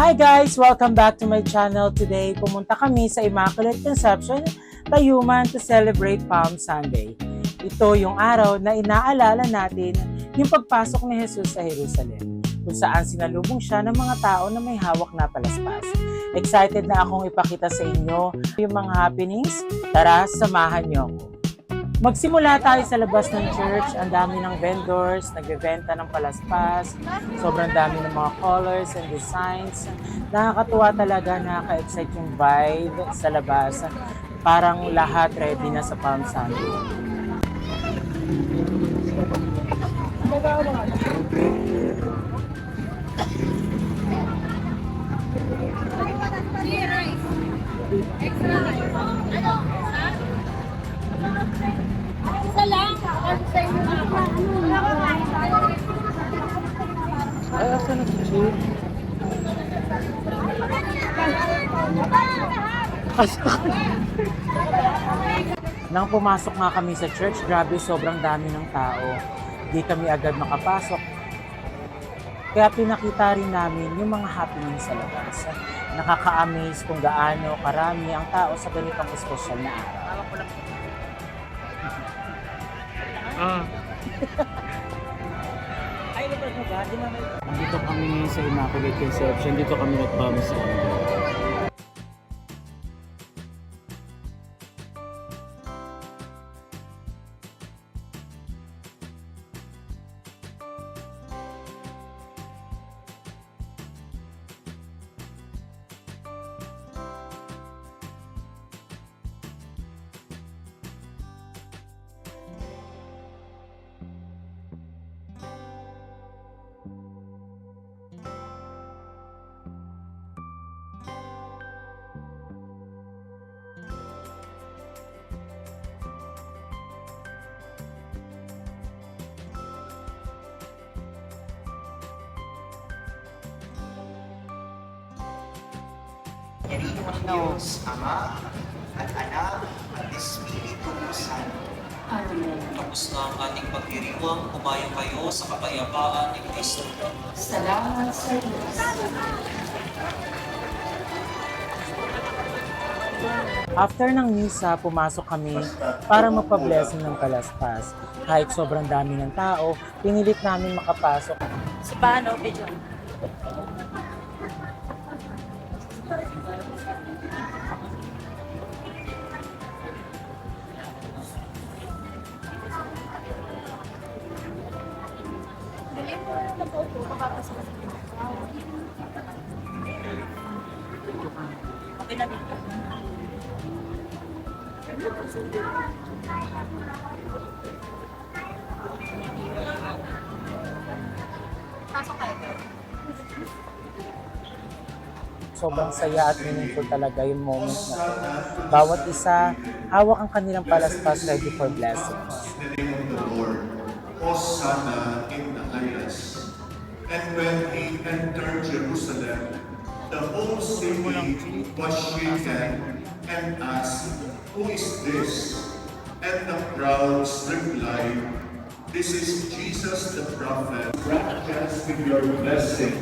Hi guys! Welcome back to my channel. Today, pumunta kami sa Immaculate Conception, Tayuman to celebrate Palm Sunday. Ito yung araw na inaalala natin yung pagpasok ni Jesus sa Jerusalem, kung saan sinalubong siya ng mga tao na may hawak na palaspas. Excited na akong ipakita sa inyo yung mga happenings. Tara, samahan niyo ako. Magsimula tayo sa labas ng church. Ang dami ng vendors, nagbebenta ng palaspas. Sobrang dami ng mga colors and designs. Nakakatuwa talaga, nakaka-excite yung vibe sa labas. Parang lahat ready na sa Palm Sunday. Extra rice. Ano? Isa lang. Sa inyo Ay, asa na si Chief? Nang pumasok nga kami sa church, grabe, sobrang dami ng tao. Di kami agad makapasok. Kaya pinakita rin namin yung mga happenings sa labas. Nakaka-amaze kung gaano karami ang tao sa ganitong espesyal na araw. Dito kami ngayon sa Immaculate Conception. Dito kami nag-Palm Sunday. Ng Diyos, Ama, at Anak, at Espiritu Santo. Amen. Tapos na ang ating pagdiriwang, kumayo kayo sa kapayapaan ni Kristo. Salamat sa Diyos. After ng misa, pumasok kami para magpa-blessing ng palaspas. Kahit sobrang dami ng tao, pinilit namin makapasok. Si paano, video? Okay na dito. Pasok kayo. Sobrang saya at meaningful talaga yung moment na to. Bawat isa, hawak ang kanilang palaspas ready for blessings. The name of the Lord, Hosanna in the highest. And when he entered Jerusalem, the whole city was shaken and asked, "Who is this?" And the crowds replied, "This is Jesus the prophet. Grant us with your blessing,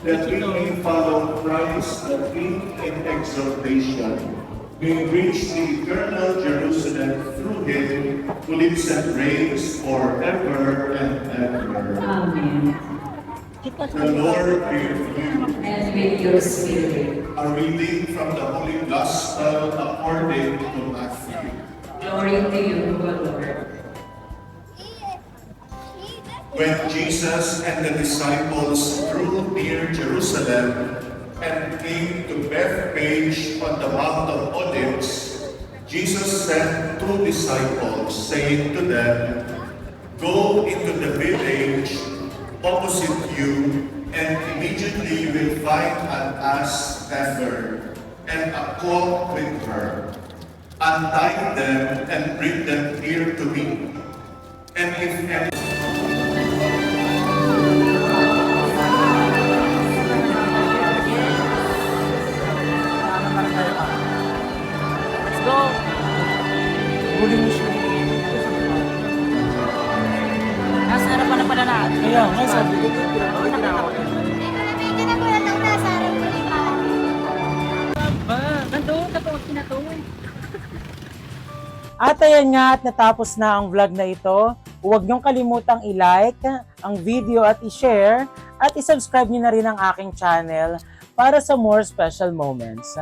that we may follow Christ the King in exaltation, may reach the eternal Jerusalem through him who lives and reigns forever and ever." Amen. The Lord be with you. And with your spirit. A reading from the Holy Gospel according to Matthew. Glory to you, O Lord. When Jesus and the disciples drew near Jerusalem and came to Bethphage on the Mount of Olives, Jesus sent two disciples, saying to them, "Go into the village opposite you, and immediately you will find an ass tethered and a colt with her. Untie them and bring them here to me. And if any..." Let's go! Huli mo siya. Nasa harapan na pala natin. Kaya, nga sabi ko. Hindi ka na po lang nasa harapan. At ayan nga, at natapos na ang vlog na ito. Huwag niyong kalimutang i-like ang video at i-share at i-subscribe niyo na rin ang aking channel para sa more special moments.